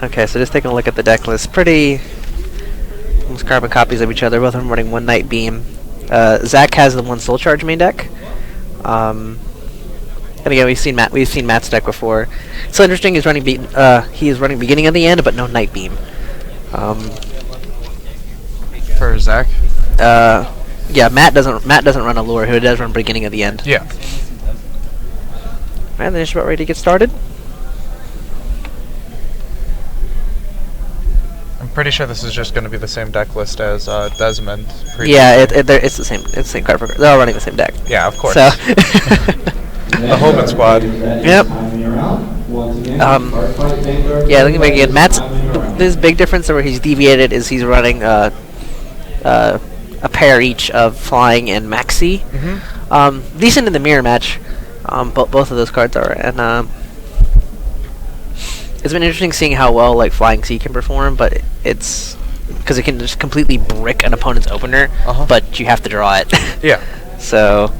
Okay, so just taking a look at the deck list. Pretty almost carbon copies of each other. Both of them running one Night Beam. Zach has the one Soul Charge main deck. And again, we've seen Matt's deck before. It's so interesting. He's running beginning of the end, but no Night Beam. For Zach. Yeah, Matt doesn't run Allure. Who does run beginning of the end. Yeah. Alright, then just about ready to get started. I'm pretty sure this is just going to be the same deck list as Desmond. Yeah, it's the same. It's the same card. They're all running the same deck. Yeah, of course. So the Hoban squad. Yep. Yeah, looking back again, Matt's this big difference where he's deviated is he's running a pair each of Flying and Maxi. Mm-hmm. Decent in the mirror match. Both of those cards are, and it's been interesting seeing how well like Flying C can perform, but it's because it can just completely brick an opponent's opener, but you have to draw it. Yeah. So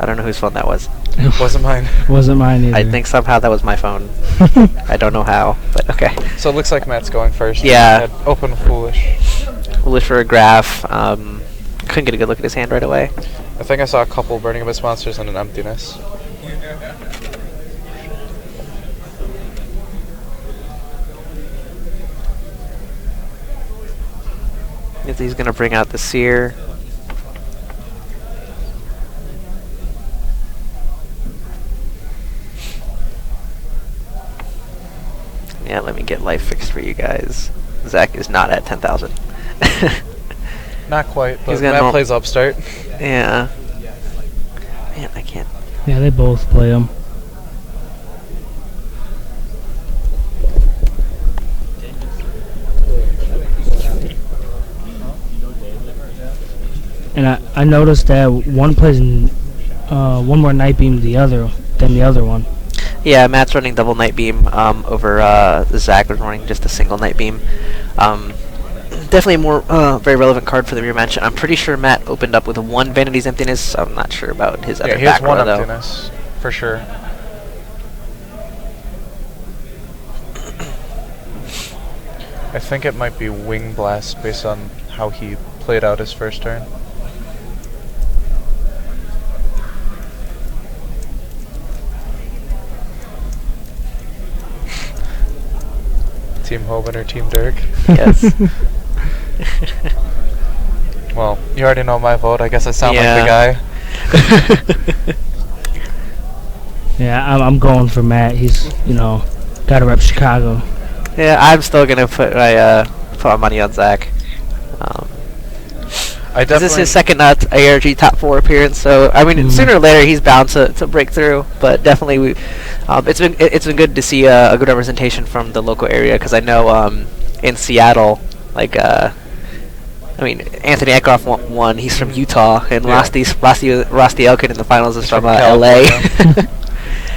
I don't know whose phone that was. Wasn't mine. Wasn't mine either. I think somehow that was my phone. I don't know how, but okay. So it looks like Matt's going first. Yeah. Open Foolish. Foolish for a graph. Couldn't get a good look at his hand right away. I think I saw a couple Burning Abyss monsters and an Emptiness. He's going to bring out the Seer. Yeah, let me get life fixed for you guys. Zach is not at 10,000. Not quite, but Matt plays Upstart. Yeah. Man, I can't. Yeah, they both play them. And I noticed that one plays one more Night Beam than the other one. Yeah, Matt's running double Night Beam over Zach was running just a single Night Beam. Definitely a more very relevant card for the rematch. I'm pretty sure Matt opened up with one Vanity's Emptiness. I'm not sure about his other he has one though. Emptiness, for sure. I think it might be Wing Blast based on how he played out his first turn. Team Hoban or Team Dirk? Yes. Well, you already know my vote. I guess I sound like the guy. Yeah, I'm going for Matt. He's, got to rep Chicago. Yeah, I'm still gonna put my money on Zach. This is his second ARG top 4 appearance, so I mean sooner or later he's bound to break through. But definitely, it's been good to see a good representation from the local area, because I know in Seattle, like Anthony Eckhoff won. He's from Utah, and Rusty Elkin in the finals is from LA.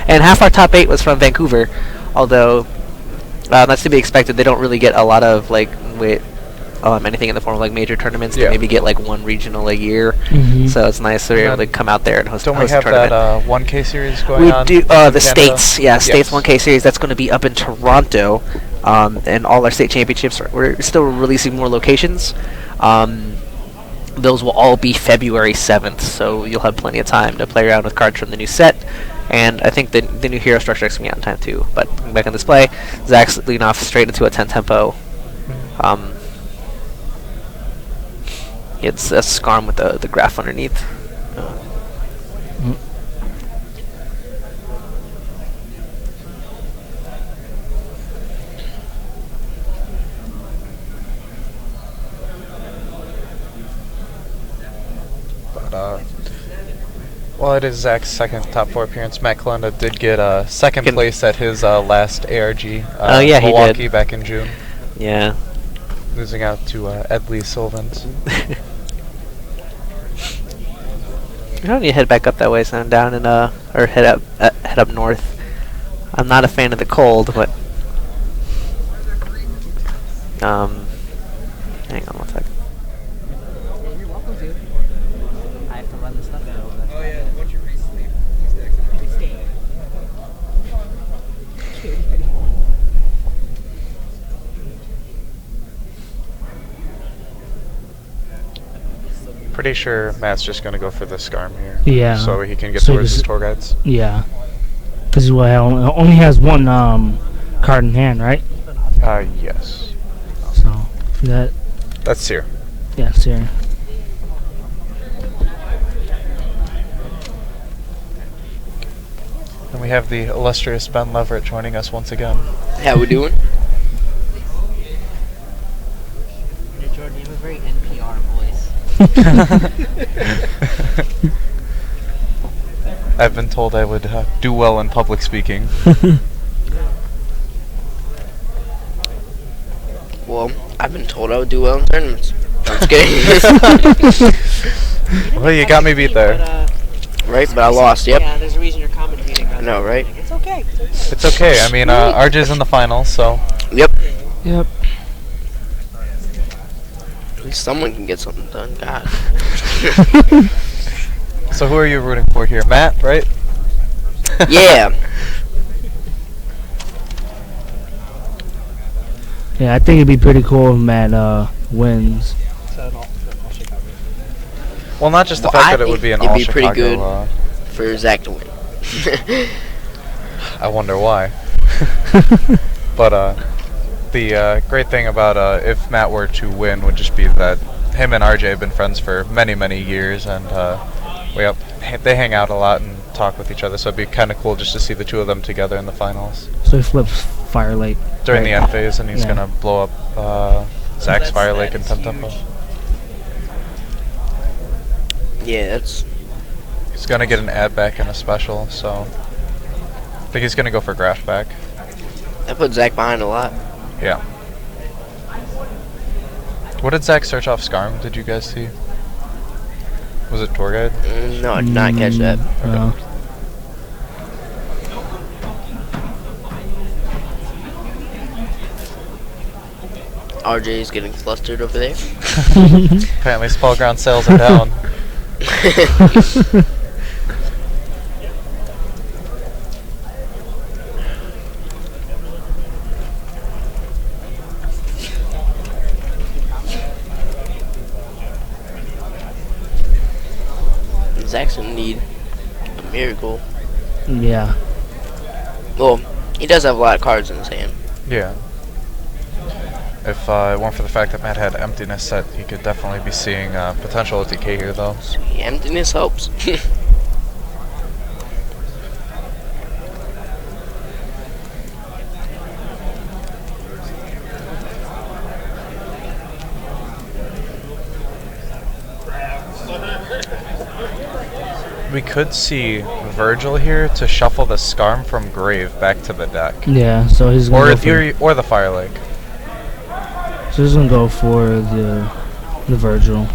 And half our top 8 was from Vancouver, although that's to be expected. They don't really get a lot of anything in the form of major tournaments. They maybe get one regional a year, so it's nice they're able to come out there and host a tournament. Don't we have that 1K series going on? We do the States, States 1K series. That's going to be up in Toronto, and all our state championships. We're still releasing more locations. Those will all be February 7th, so you'll have plenty of time to play around with cards from the new set. And I think the new hero structure is going to be out in time too. But back on display, Zach's leading off straight into a 10 tempo. It's a Scarm with the graph underneath. Well, it is Zach's second top 4 appearance. Matt Kolenda did get second place at his last ARG. Milwaukee, he did. Back in June. Yeah. Losing out to Edley Sylvans. I don't need to head back up that way, so I'm down in or head up north. I'm not a fan of the cold, but hang on one second. You're welcome to. I have to run the stuff though. Oh yeah, what's your race sleep? pretty sure Matt's just gonna go for the SCARM here. Yeah. So he can get So towards he's- his tour guides. Yeah. Because he only has one card in hand, right? Yes. So that That's Sear. yeah, Sierra. And we have the illustrious Ben Leverett joining us once again. How we doing? Jordan, you have a very NPR voice. I've been told I would do well in public speaking. Well, I've been told I would do well in tournaments. I'm just kidding. Well, you got me beat there. Right, but I lost, yep. Yeah, there's a reason you're commentating. I know, right? It's okay. It's okay. I mean, RJ's in the finals, so Yep. Yep. At least someone can get something done. God. So who are you rooting for here? Matt, right? Yeah. Yeah, I think it'd be pretty cool if Matt wins. Well, not just the Well, fact I that it would be an think all it'd be pretty Chicago. good. For Zach to win. I wonder why. But the great thing about if Matt were to win would just be that him and RJ have been friends for many, many years, and they hang out a lot and talk with each other. So it'd be kind of cool just to see the two of them together in the finals So he flips Fire Lake. during the Right. end phase, and he's Yeah. gonna blow up Zach's Fire Lake and Temtempo. Yeah, that's... He's gonna get an ad back and a special, so I think he's gonna go for graph back. That put Zach behind a lot. Yeah. What did Zach search off SCARM? Did you guys see? Was it tour guide? No, I did not catch that. No. RJ is getting flustered over there. Apparently, small ground sales are down. Zach's gonna need a miracle. Yeah. Well, he does have a lot of cards in his hand. Yeah. If it weren't for the fact that Matt had emptiness set, he could definitely be seeing potential OTK here, though. The emptiness helps. We could see Virgil here to shuffle the SCARM from Grave back to the deck. Yeah. So he's gonna go for, Or the Fire Lake. so he's gonna go for the Virgil.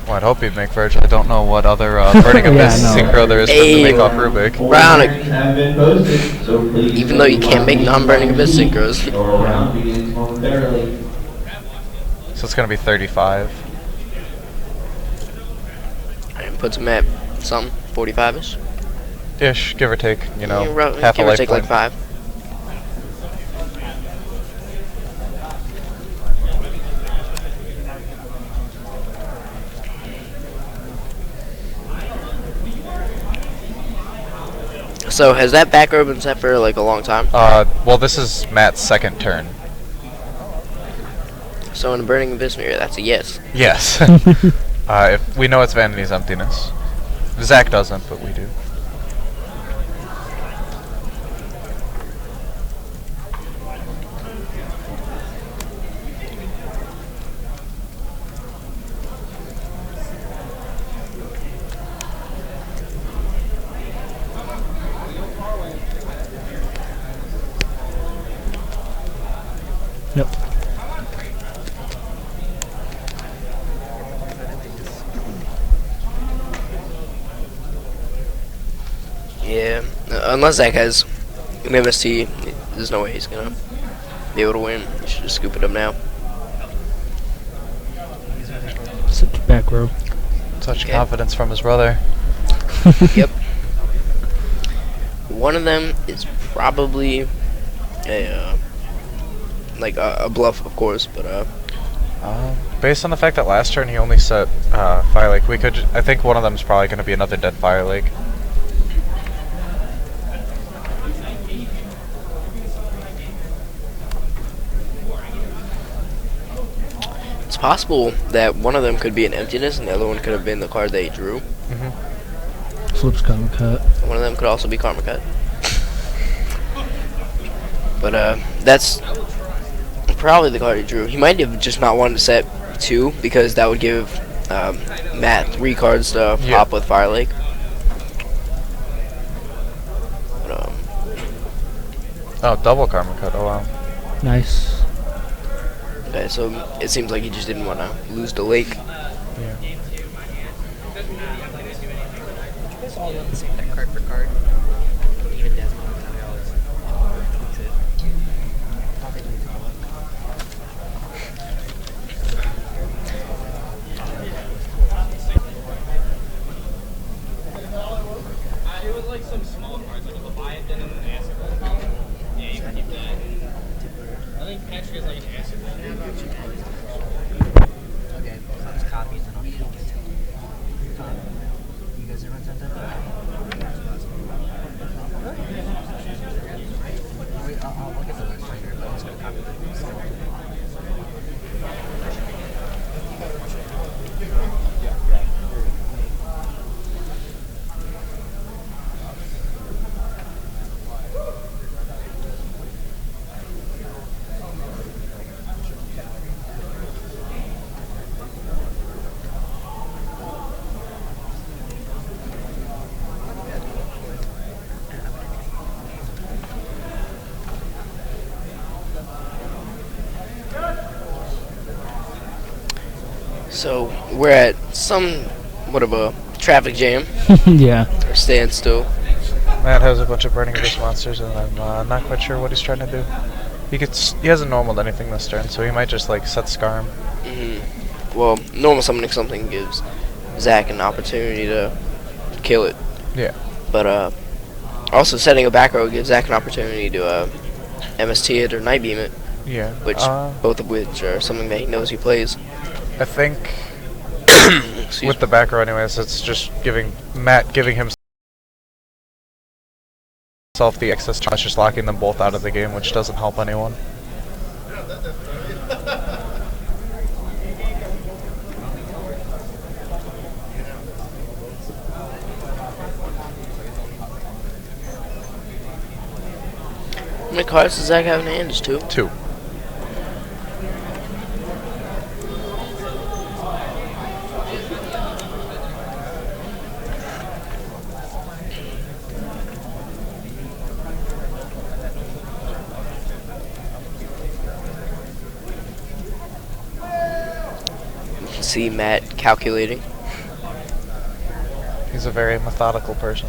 Well, I'd hope he'd make Virgil. I don't know what other Burning Abyss Yeah, no. synchro there is Hey. to make off Rubik. Brown, even though you can't make non-burning abyss synchros. So it's going to be 35. And puts him at something, 45-ish. Ish, give or take, you know, Yeah, half give a or take like lifeline. 5. So has that back row been set for like a long time? Well, this is Matt's second turn. So in a burning abyss mirror, that's a yes. Yes. If we know it's Vanity's Emptiness. Zach doesn't, but we do. Yep. Yeah, unless Zach has an MST, there's no way he's gonna be able to win. You should just scoop it up now. Such back row. Such Okay. confidence from his brother. Yep. One of them is probably a like a bluff, of course, but Based on the fact that last turn he only set Fire Lake, we could. I think one of them is probably going to be another dead Fire Lake. It's possible that one of them could be an emptiness and the other one could have been the card they drew. Flips Karma Cut. One of them could also be Karma Cut. But that's probably the card he drew. He might have just not wanted to set 2 because that would give Matt 3 cards to pop with Fire Lake. But, oh, double Karma Cut. Oh wow. Nice. okay, so it seems like he just didn't want to lose the lake. Yeah. all run the same deck card for card. Even Desmond, I always tweaks it. How they do it. It was like some small cards, like a Leviathan and an acid roll. Yeah, you can do that. I think Patrick has like an acid roll. Okay, so I'll just copy and then I'll show it. You guys ever sent that? I'll get the list right here, but I'm just going to copy the So we're at somewhat of a traffic jam Yeah. or standstill. Matt has a bunch of Burning Abyss monsters, and I'm not quite sure what he's trying to do. He hasn't normaled anything this turn, so he might just like set Scarm. Well, normal summoning something gives Zach an opportunity to kill it. Yeah. But also setting a back row gives Zach an opportunity to MST it or Night Beam it, Yeah. which both of which are something that he knows he plays. I think Excuse with the back row, anyways, it's just giving himself the excess chance, just locking them both out of the game, which doesn't help anyone. How many cards does Zach have in hand? Just 2? 2. You can see Matt calculating. He's a very methodical person.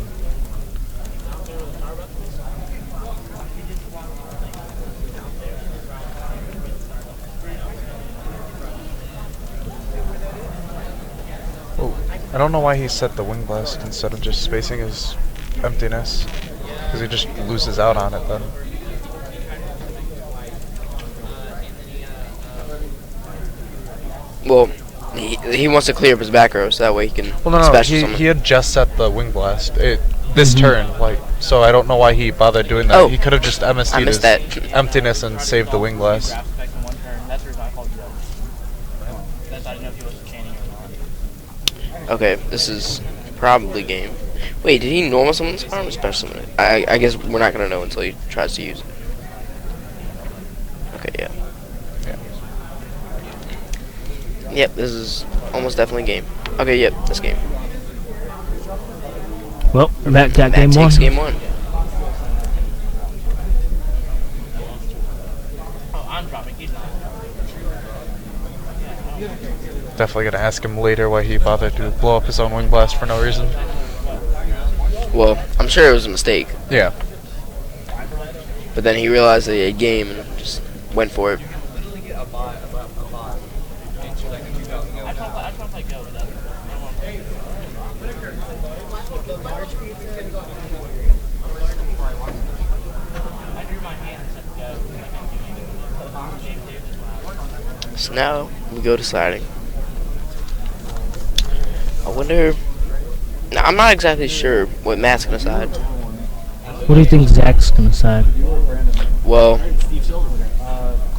Oh, I don't know why he set the Wing Blast instead of just spacing his emptiness, because he just loses out on it then. Well, he wants to clear up his back row so that way he can Well, no, special summon. he had just set the Wing Blast this turn, so I don't know why he bothered doing that. Oh, He could have just MST'd I his missed that. emptiness and saved the Wing Blast. Grab spec in one turn. That's the reason I called you that. That's I didn't know if he was chaining or not. Okay, this is probably game. Wait, did he normal summon this card or special summon it? I guess we're not gonna know until he tries to use it. Okay, yeah. Yep, this is almost definitely game. Okay, yep, this game. Well, Matt got Matt game one. takes game 1. Oh, I'm dropping. He's not. Definitely gonna ask him later why he bothered to blow up his own Wing Blast for no reason. Well, I'm sure it was a mistake, Yeah. but then he realized that he had game and just went for it. I try to play go with that. I drew my hand and said go. So now we go to siding. I wonder. Now, I'm not exactly sure what Matt's gonna side. What do you think Zach's gonna side? Well,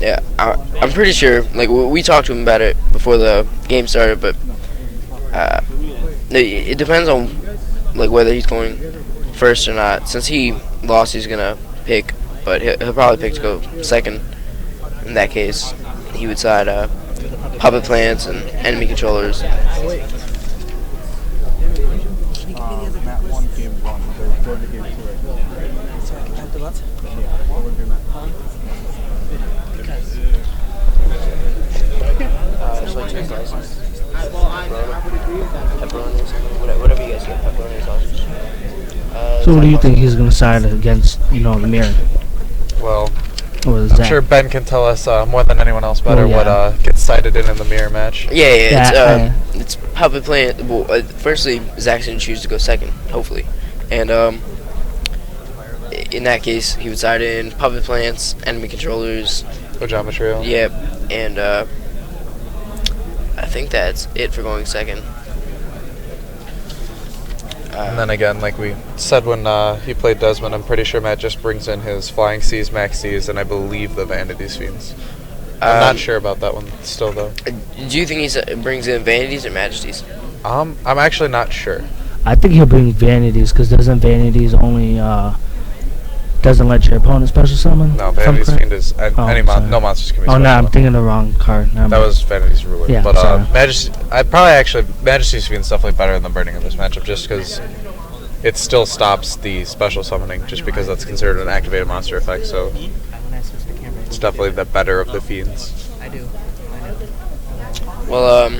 yeah, I'm pretty sure. Like we talked to him about it before the game started, but it depends on like whether he's going first or not. Since he lost, he's gonna pick, but he'll probably pick to go second. In that case, he would side puppet plants and enemy controllers. Matt won game 1. They're going to game 2 right now. So I can have the what? Yeah, what would be Matt? So I choose license. Pepperoni or something. Whatever you guys get, pepperoni or sausage. So what do you think he's gonna side against? You know, the mirror. Well, Or I'm Zach? sure Ben can tell us more than anyone else better Well, yeah. what gets cited in the mirror match. Yeah, it's puppet plant. Well, firstly, Zach's gonna choose to go second, hopefully, and in that case, he would side in puppet plants, enemy controllers. Geometry. Yep, and I think that's it for going second. And then again, like we said when he played Desmond, I'm pretty sure Matt just brings in his Flying C's, Max C's, and I believe the Vanities Fiends. I'm not sure about that one still, though. Do you think he brings in Vanities or Majesties? I'm actually not sure. I think he'll bring Vanities, because doesn't Vanities only doesn't let your opponent special summon? No, if I'm Vanities correct? Fiend is no monsters can be Oh no, special I'm summoned. thinking the wrong card. Never That mind. was Vanity's ruler. Yeah, but sorry. Majesty's Fiend's definitely better than Burning in this matchup, just because it still stops the special summoning, just because that's considered an activated monster effect. So it's definitely the better of the fiends. Well,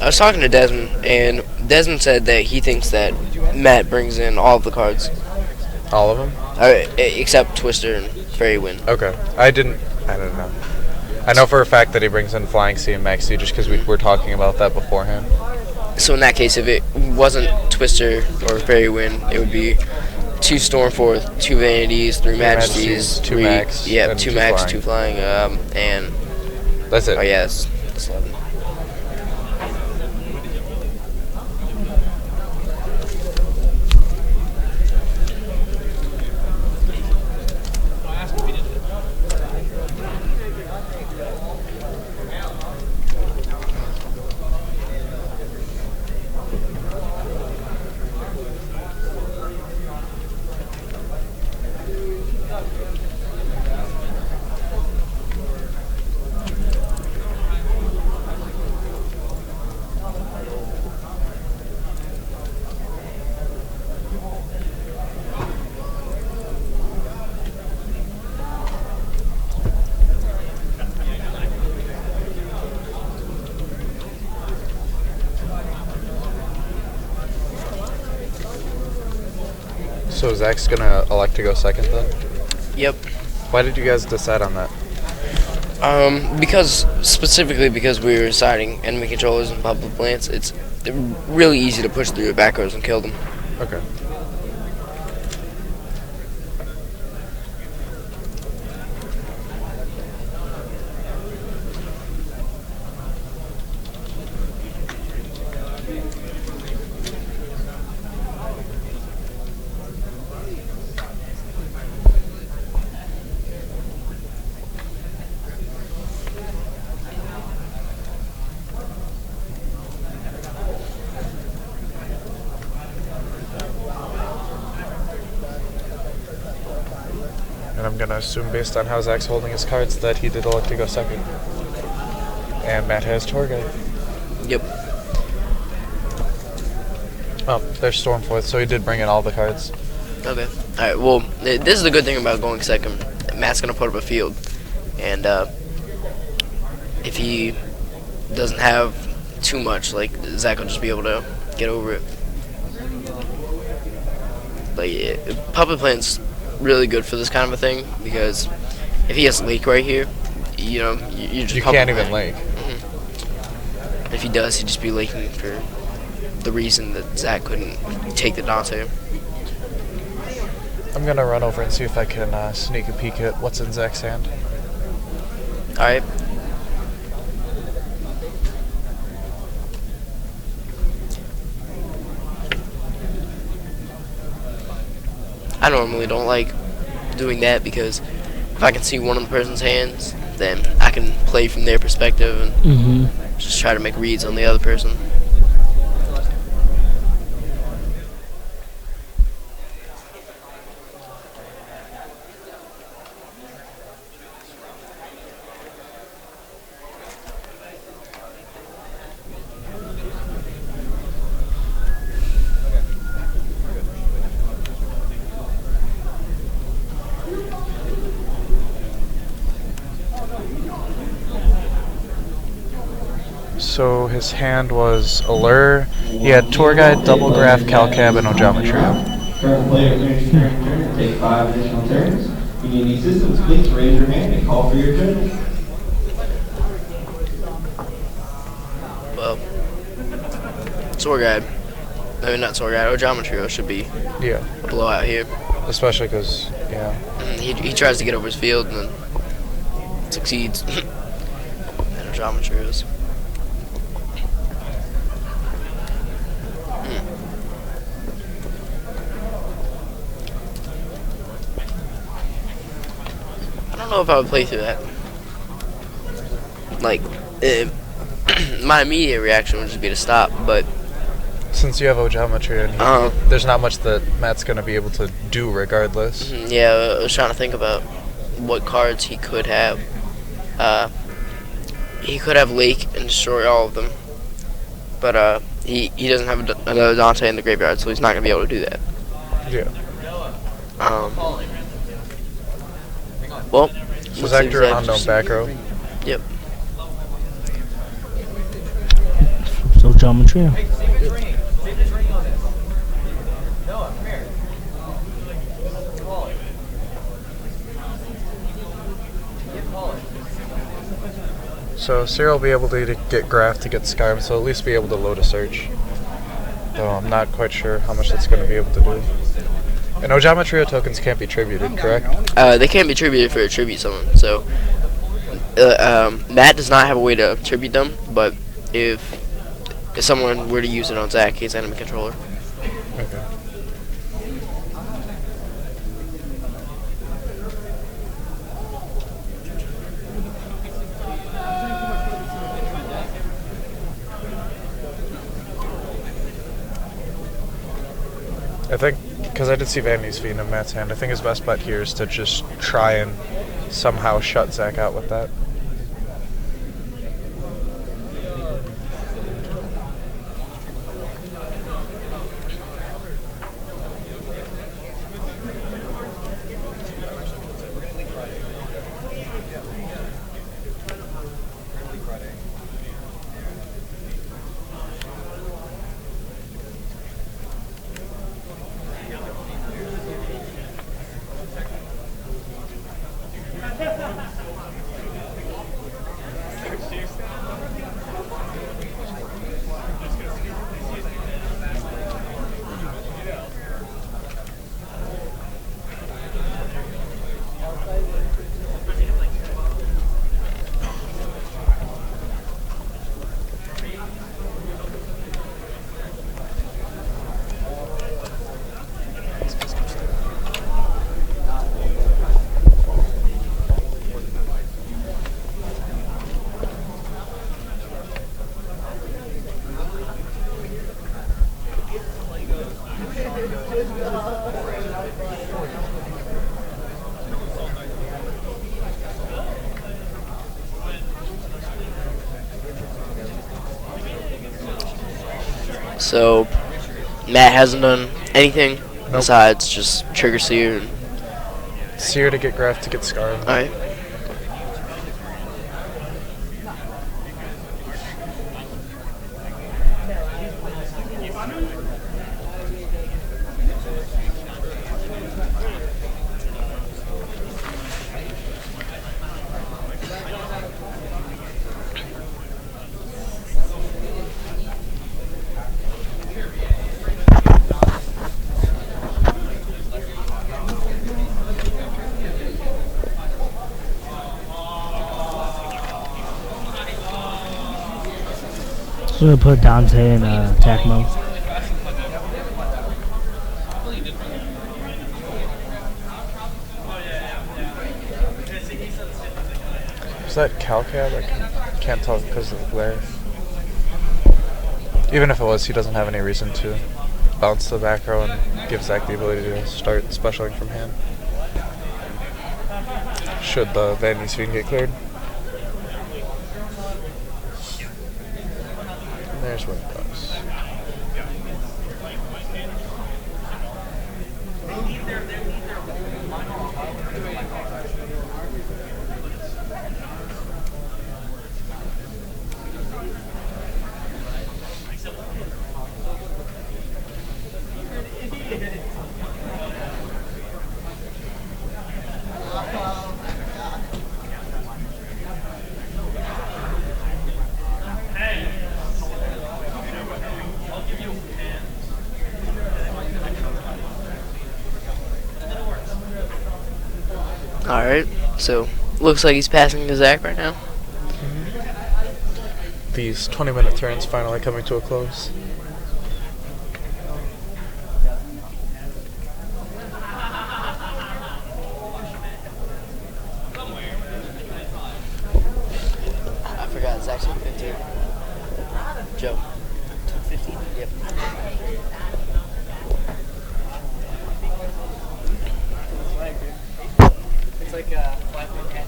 I was talking to Desmond, and Desmond said that he thinks that Matt brings in all of the cards, All of them? except Twister and Fairy Wind. Okay. I don't know. I know for a fact that he brings in Flying C and Max C, just because we were talking about that beforehand. So in that case, if it wasn't Twister or Fairy Wind, it would be 2 Stormforth, 2 Vanities, 3 Majesties, 2 Max, yeah, and 2 2 Max, flying. 2 Flying, and That's it. oh yeah, that's 11. So Zach's gonna elect to go second then? Yep. Why did you guys decide on that? Specifically because we were deciding enemy controllers and puppet plants, it's really easy to push through the back rows and kill them. Okay. And I'm gonna assume, based on how Zach's holding his cards, that he did elect to go second. And Matt has tour guide. Yep. Oh, there's Stormforth, so he did bring in all the cards. Okay. Alright, well, this is the good thing about going second. Matt's going to put up a field. And if he doesn't have too much, like, Zach will just be able to get over it. Like, puppet plant's really good for this kind of a thing, because if he has Lake right here, you know, you just You puppet can't even plant. link. If he does, he'd just be laking for the reason that Zach couldn't take the Dante. I'm gonna run over and see if I can sneak a peek at what's in Zach's hand. Alright. I normally don't like doing that because if I can see one of the person's hands, then I can play from their perspective and Mm-hmm. just try to make reads on the other person. So his hand was Allure. He had Tour Guide, Double Graph, Calcab, and Ogeometry. Current player finishes your turn. Take 5 additional turns. If you need any assistance, please raise your hand and call for your turn. Well, Tour Guide. I mean, not Tour Guide. Ogeometry should be Yeah, a blowout here. especially because, yeah. And he tries to get over his field and then succeeds. And Ogeometry is. I don't know if I would play through that. Like, my immediate reaction would just be to stop, but Since you have Ogeometry and there's not much that Matt's going to be able to do regardless. yeah, I was trying to think about what cards he could have. He could have Lake and destroy all of them, but he doesn't have another Dante in the graveyard, so he's not going to be able to do that. Yeah. Well, So looks Zach like drew an Zach unknown just- back row. Yep. So geometry. So Cyril will be able to get Graph to get Skyrim, so at least be able to load a search. Though I'm not quite sure how much that's going to be able to do. And Ogeometry tokens can't be tributed, correct? They can't be tributed for a tribute summon, so Matt does not have a way to tribute them, but if someone were to use it on Zach, his enemy controller. Okay. I think, because I did see Vandy's Fiend in Matt's hand, I think his best bet here is to just try and somehow shut Zach out with that. So Matt hasn't done anything Nope. besides just trigger Seer. Seer to get Graph to get Skyrim. Alright. So we're gonna put Dante in attack mode. that Calcab? I can't tell because of the glare. Even if it was, he doesn't have any reason to bounce to the back row and give Zach the ability to start specialing from hand. Should the vanity screen get cleared. And there's what it does. Alright, so looks like he's passing to Zach right now. These 20-minute turns finally coming to a close. I forgot Zach's 215. Joe. 215? Yep. It's like a flat cat.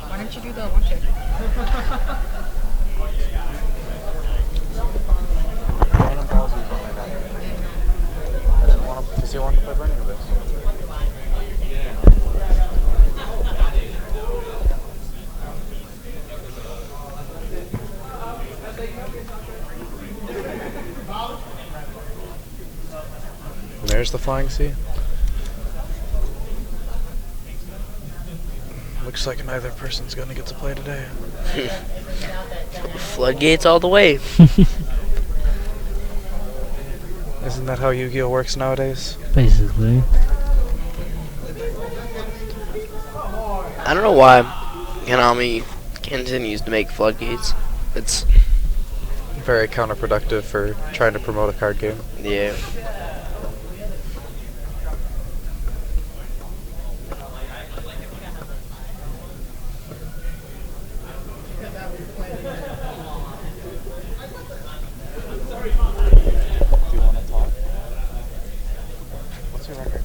Why didn't you do the one check? Does he want to play Burning Abyss? And there's the Flying C. Looks like neither person's gonna get to play today. Floodgates all the way. Isn't that how Yu-Gi-Oh works nowadays? Basically. I don't know why Konami continues to make floodgates. It's Very counterproductive for trying to promote a card game. yeah. Do you want to talk? What's your record?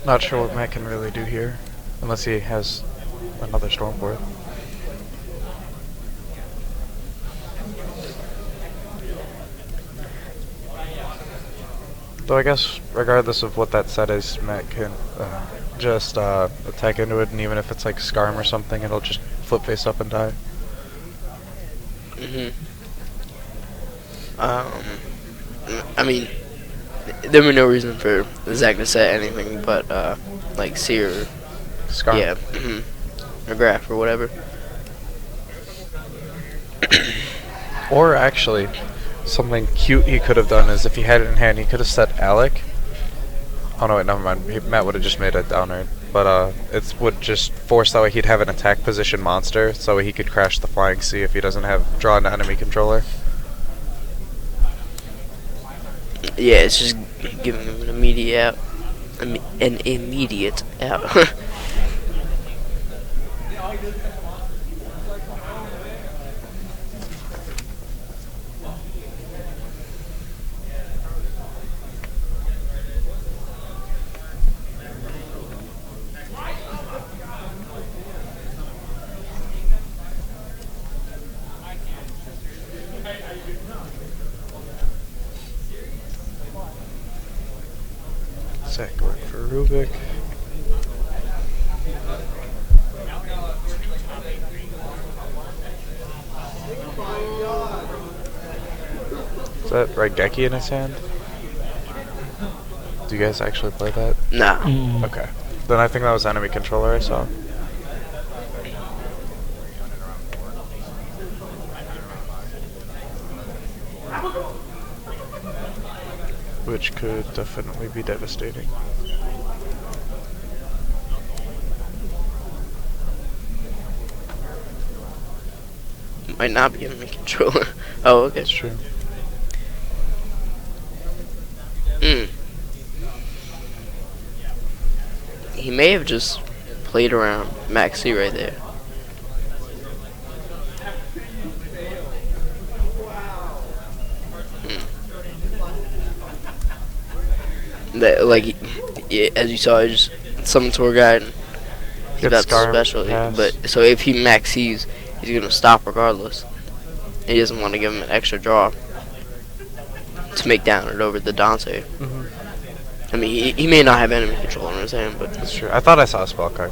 Not sure what Matt can really do here, unless he has another Stormboard. Though I guess, regardless of what that set is, Matt can just attack into it, and even if it's like Skarm or something, it'll just flip face up and die. I mean, there was no reason for Zach to set anything but like Seer, Skarm. yeah, or Graph or whatever. Or actually, something cute he could have done is if he had it in hand, he could have set Alec. Oh no, wait, never mind. Matt would have just made a downer but it would just force that way he'd have an attack position monster, so he could crash the Flying C if he doesn't have draw an enemy controller. Yeah, it's just giving him an immediate out. An immediate out. Sick work for Rubik. Is that Raigeki in his hand? Do you guys actually play that? Nah. Okay. Then I think that was enemy controller I saw. Which could definitely be devastating. Might not be enemy controller. Oh, okay. That's true. He may have just played around Maxi right there. That, like, yeah, as you saw, he just summoned tour guide. And he's Get about to Scar special. pass. But so if he maxes, he's gonna stop regardless. He doesn't want to give him an extra draw to make down it over the Dante. I mean, he may not have enemy control in his hand, but That's true. I thought I saw a spell card.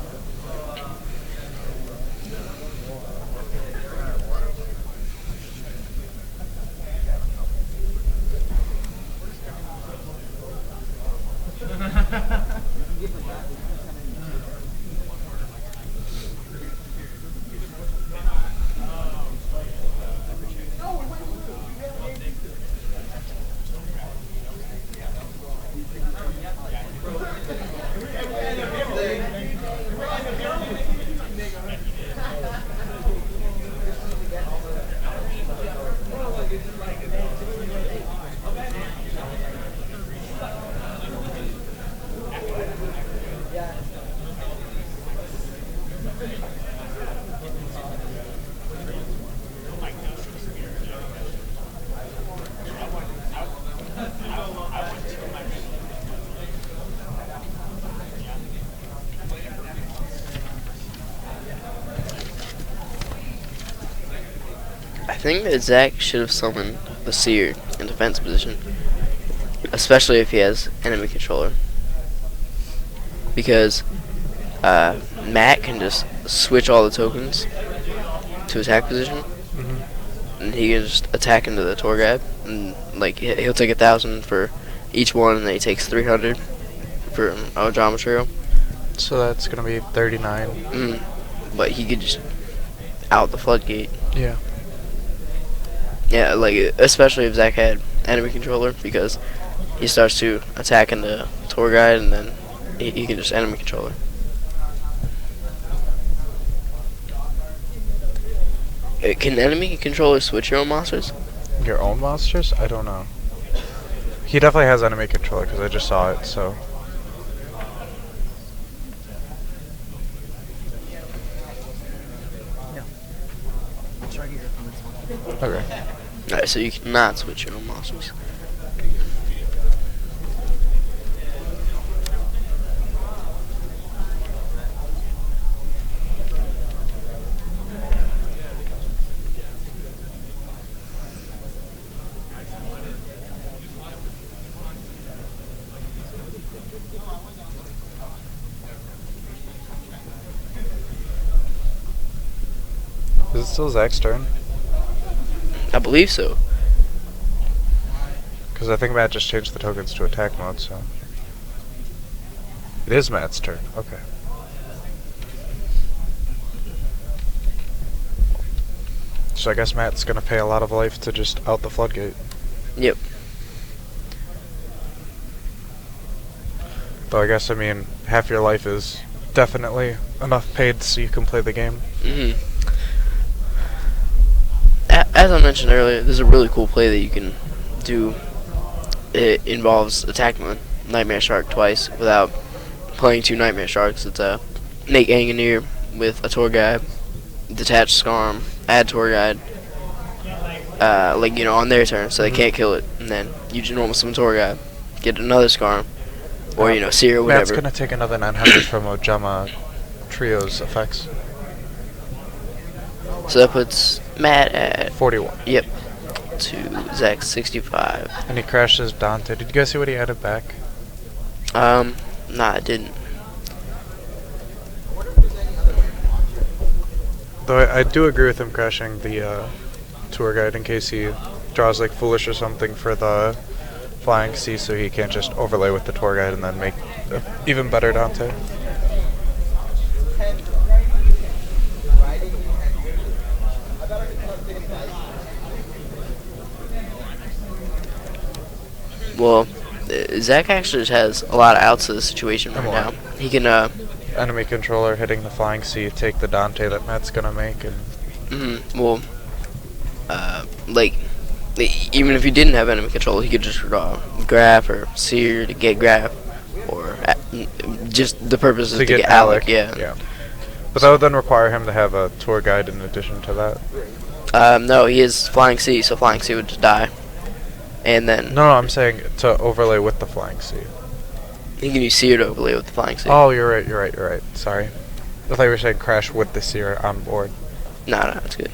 I think that Zach should have summoned the Seer in defense position, especially if he has enemy controller, because Matt can just switch all the tokens to attack position, and he can just attack into the tour guide, and like he'll take 1,000 for each one, and then he takes 300 for draw material. So that's gonna be 39. But he could just out the floodgate. Yeah. Yeah, like especially if Zach had enemy controller, because he starts to attack in the tour guide, and then he can just enemy controller. Can enemy controller switch your own monsters? Your own monsters? I don't know. He definitely has enemy controller because I just saw it, so. It's right here. Okay. Alright, so you cannot switch your own monsters. Is it still Zach's turn? I believe so. Because I think Matt just changed the tokens to attack mode, so. It is Matt's turn. Okay. So I guess Matt's gonna pay a lot of life to just out the floodgate. Yep. Though I guess, I mean, half your life is definitely enough paid so you can play the game. As I mentioned earlier, this is a really cool play that you can do. It involves attacking the Nightmare Shark twice without playing 2 Nightmare Sharks. It's a make Angineer with a tour guide, detach Scarm, add tour guide, on their turn, so they can't kill it, and then use your normal summon tour guide, get another Scarm, or Seer or whatever. Matt's gonna take another 900 from Ojama Trio's effects. So that puts Matt at 41. Yep. To Zach's 65. And he crashes Dante. Did you guys see what he added back? Nah, I didn't. Though I do agree with him crashing the tour guide in case he draws like Foolish or something for the Flying C, so he can't just overlay with the tour guide and then make an even better Dante. Well, Zach actually just has a lot of outs to the situation right now. He can, enemy controller hitting the Flying C, take the Dante that Matt's gonna make, and... even if he didn't have enemy control, he could just draw Graph or Seer to get Graph, or just the purpose is to get Alec, yeah. But that would then require him to have a tour guide in addition to that. No, he is Flying C, so Flying C would just die. And then... No, I'm saying to overlay with the Flying C. He can use Seer to overlay with the Flying C. Oh, you're right. Sorry. I thought you were saying crash with the Seer on board. No, it's good.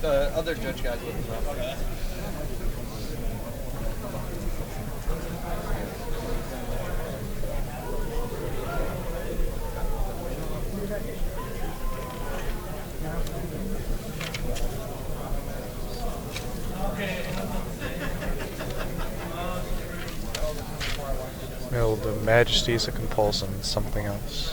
The other judge guys with him. The Majesty's a compulsion, something else.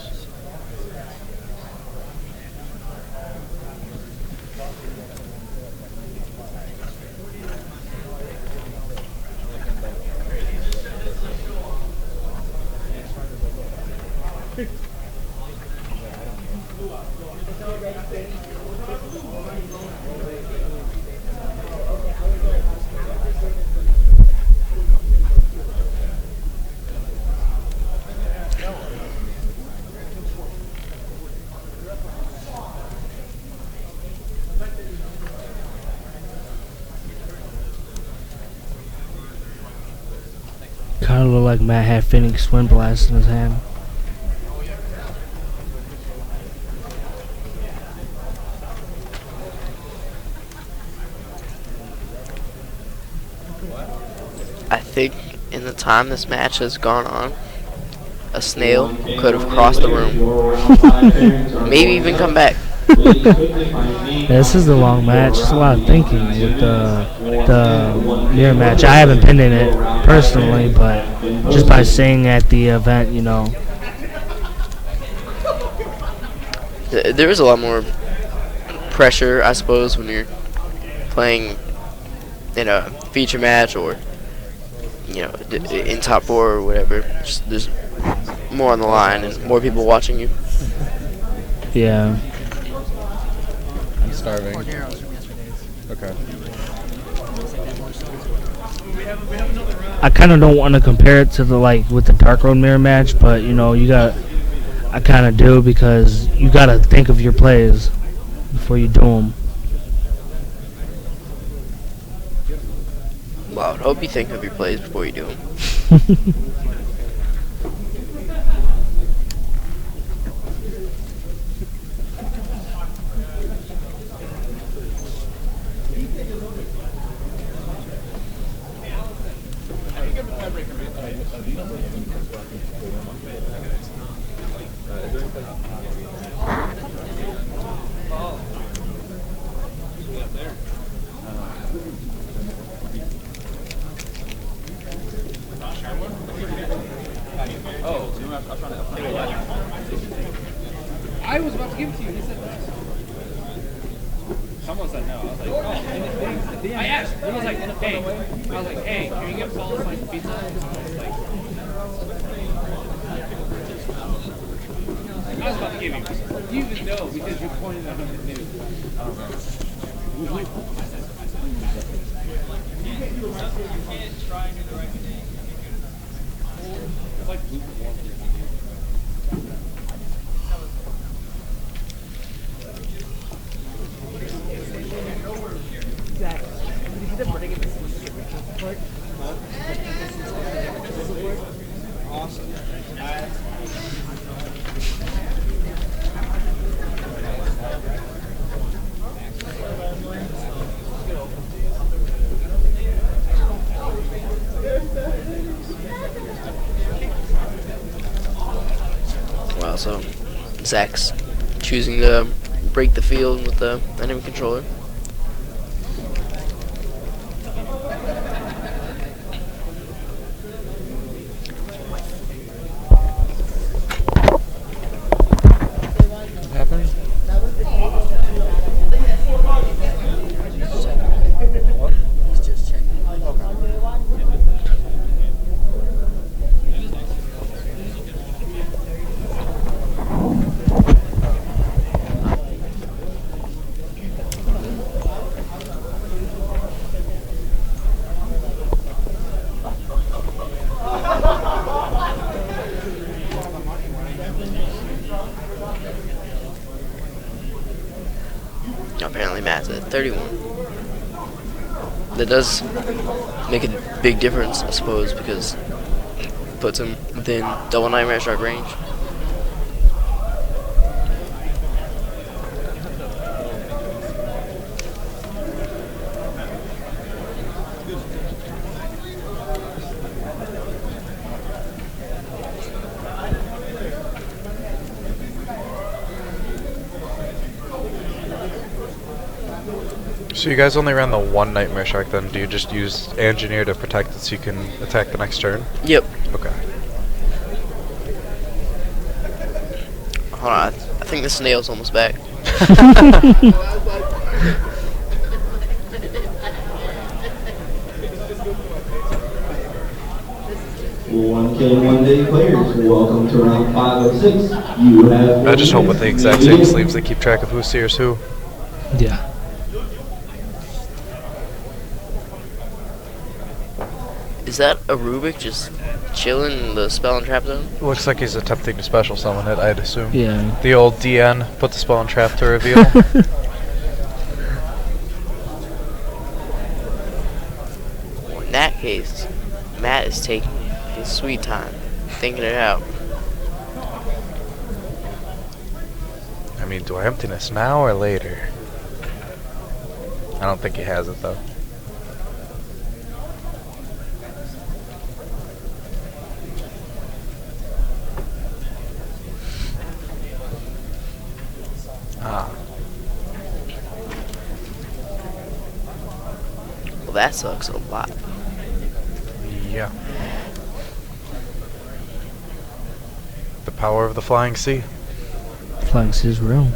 Kind of look like Matt had Phoenix Wind Blast in his hand. I think in the time this match has gone on, a snail could have crossed the room. Maybe even come back. This is a long match. It's a lot of thinking with the mirror match. I haven't been in it personally, but just by saying at the event, There is a lot more pressure, I suppose, when you're playing in a feature match or in top 4 or whatever. There's more on the line and more people watching you. Yeah. I'm starving. Okay. I kind of don't want to compare it to with the Dark Road mirror match, but I kind of do, because you got to think of your plays before you do them. Well, I would hope you think of your plays before you do them. I was about to give it to you. He said that. Someone said no. I was like, oh. I asked. He was like, hey. I was like, hey, can you get Paul a slice of pizza? I was about to give you. You even know because you pointed out the news. You can't try and do the right thing. It's like lukewarm. Zach, did you see the running in this part? Awesome. Wow, so Zach's choosing to break the field with the enemy controller. What happened? Apparently Matt's at 31. That does make a big difference, I suppose, because it puts him within double nightmare strike range. So you guys only ran the one Nightmare Shark then? Do you just use Engineer to protect it so you can attack the next turn? Yep. Okay. Hold on, I think the snail's almost back. One K, 1 day players, welcome to round 5 of 6. You have. I just hope with the exact same sleeves they keep track of who steers who. Yeah. Is that a Rubik just chilling in the spell and trap zone? Looks like he's attempting to special summon it, I'd assume. Yeah. The old DN, put the spell and trap to reveal. Well, in that case, Matt is taking his sweet time, thinking it out. I mean, do I empty this now or later? I don't think he has it though. Ah. Well, that sucks a lot. Yeah. The power of the flying sea. Flying Sea is real.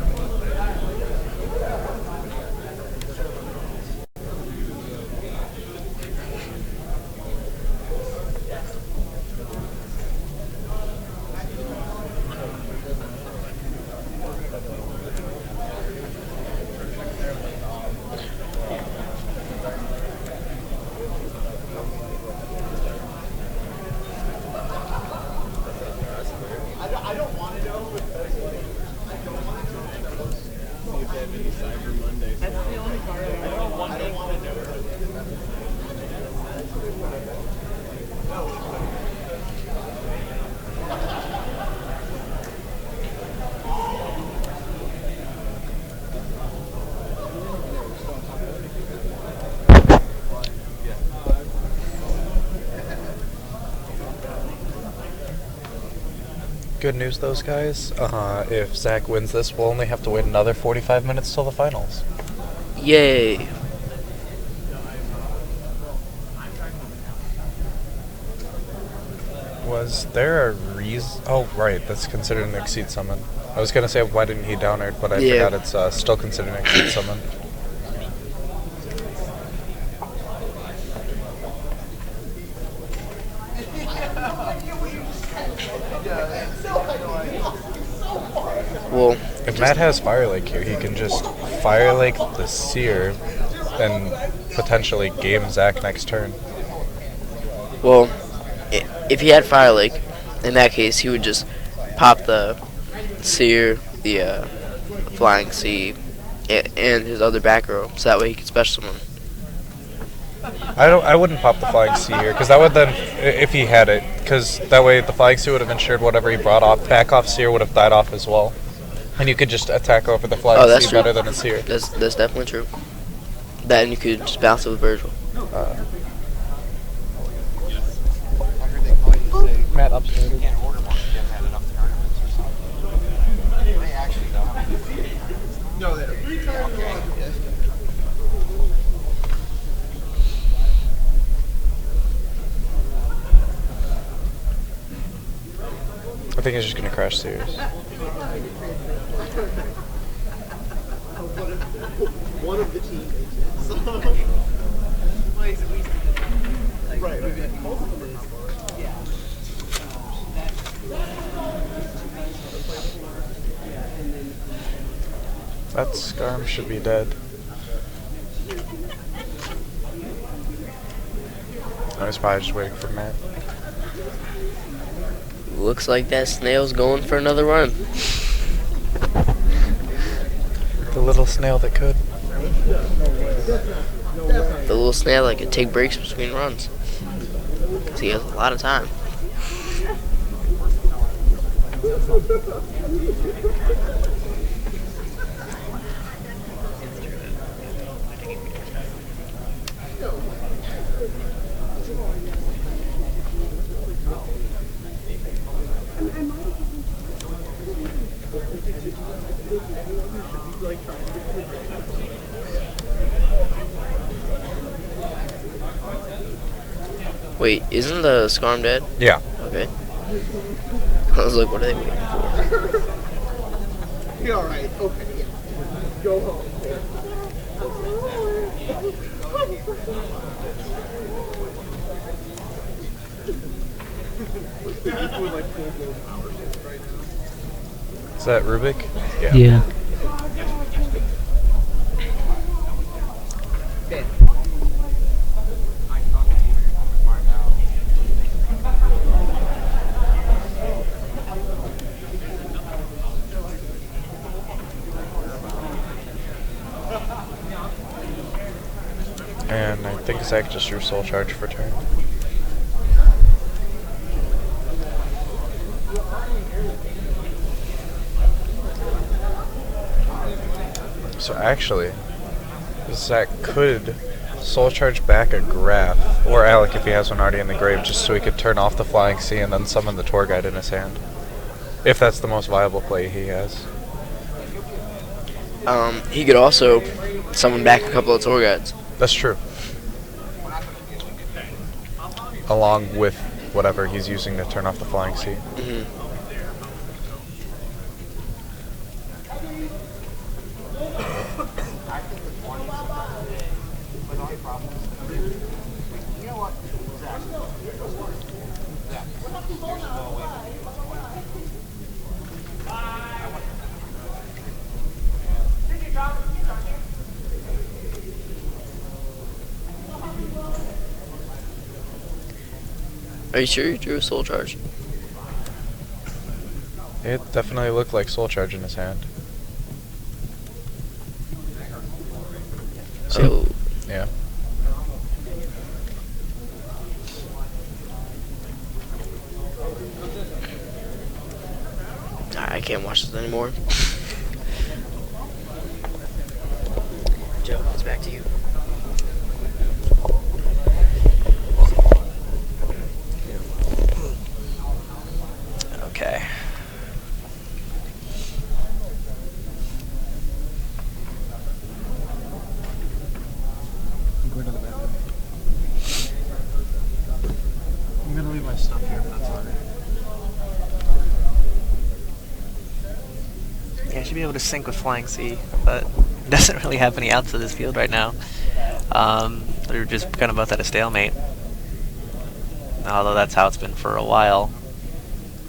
Good news, those guys. If Zach wins this, we'll only have to wait another 45 minutes till the finals. Yay! Was there a reason? Oh, right, that's considered an Exceed summon. I was gonna say, why didn't he down it, but I Yeah. forgot it's still considered an Exceed summon. Well, If Matt has Fire Lake here, he can just Fire Lake the Seer and potentially game Zach next turn. well, if he had Fire Lake, in that case, he would just pop the Seer, the Flying Sea, and his other back row, so that way he could special summon. I wouldn't pop the Flying Sea here, because that would then, if he had it, because that way the Flying Sea would have ensured whatever he brought off, back off Seer would have died off as well. And you could just attack over the Flying Sea better than a Seer. That's definitely true. That, and you could just bounce it with Virgil. Matt upstairs. I think he's just gonna crash Sears. One of the teammates. Right. That Scarm should be dead. I was probably just waiting for Matt. Looks like that snail's going for another run. The little snail that could. The little snail that could take breaks between runs. 'Cause he has a lot of time. Wait, isn't the Scarm dead? Yeah. Okay. I was like, what are they waiting for? You're alright, okay. Go home. Is that Rubik? Yeah. And I think Zach just drew Soul Charge for turn. So actually, Zach could Soul Charge back a Graph, or Alec if he has one already in the grave, just so he could turn off the Flying Sea and then summon the Tour Guide in his hand. If that's the most viable play he has. He could also summon back a couple of Tour Guides. That's true. Along with whatever he's using to turn off the Flying Sea. Mm-hmm. Are you sure you drew a Soul Charge? It definitely looked like Soul Charge in his hand. Oh. Yeah. I can't watch this anymore. Joe, it's back to you. Okay. I'm going to the bathroom. I'm gonna leave my stuff here if that's alright. Yeah, I should be able to sync with Flying Sea, but it doesn't really have any outs of this field right now. We're just kind of both at a stalemate. Although that's how it's been for a while.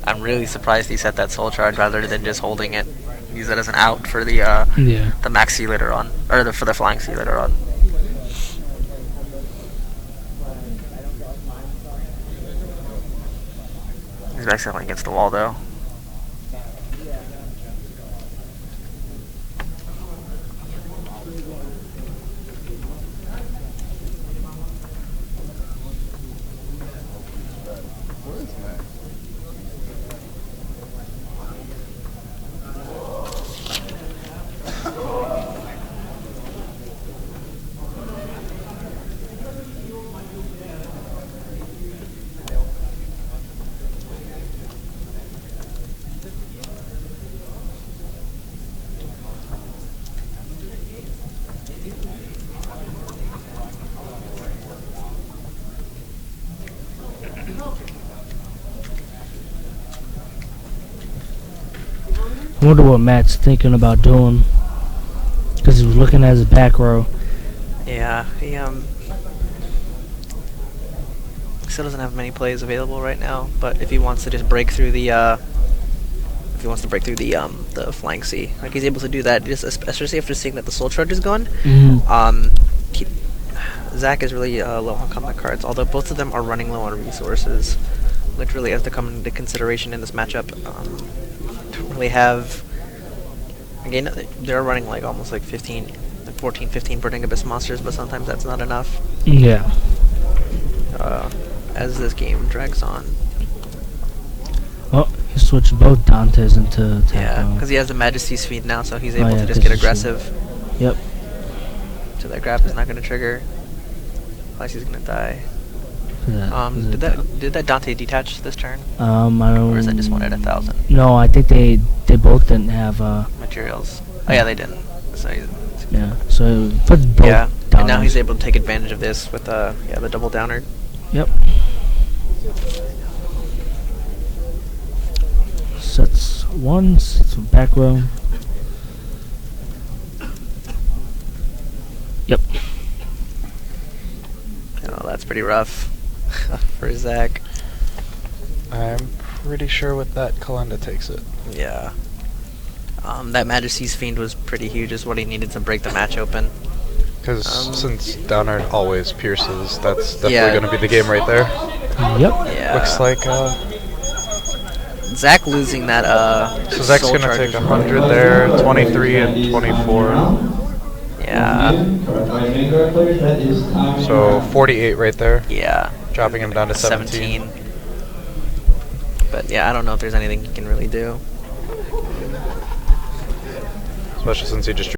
I'm really surprised he set that Soul Charge rather than just holding it. use that as an out for the Yeah. the max C later on, or for the flying C later on. He's accidentally against the wall though. I wonder what Matt's thinking about doing. Because he was looking at his back row. Yeah, he still doesn't have many plays available right now, but if he wants to just break through the the flying C, like he's able to do that, just especially after seeing that the soul charge is gone. Zach is really low on combat cards, although both of them are running low on resources, which really has to come into consideration in this matchup. Don't really have. Again, they're running like almost like 14, 15 Burning Abyss monsters, but sometimes that's not enough. Yeah. As this game drags on. Oh, he switched both Dantes into Yeah, because he has the Majesty's Fiend now, so he's able yeah, to just get aggressive. Yep. So that grab is not going to trigger. Otherwise he's going to die. Did that Dante detach this turn? I don't. Or is that just 1 at 1,000? No, I think they both didn't have Materials. Oh yeah, they didn't. So yeah. So put both. yeah, downers. and now he's able to take advantage of this with the double downer. Yep. Sets one, sets back row. Yep. Oh, that's pretty rough for Zach. I'm pretty sure with that, Kolenda takes it. Yeah. That Majesty's Fiend was pretty huge, is what he needed to break the match open. Because since Downer always pierces, that's definitely Yeah. going to be the game right there. Yep. Yeah. Looks like Zach losing that so Zach's soul going to charge take is 100 there, 23 and 24. Yeah. So 48 right there, Yeah. dropping him down to 17. But yeah, I don't know if there's anything he can really do. Especially since he just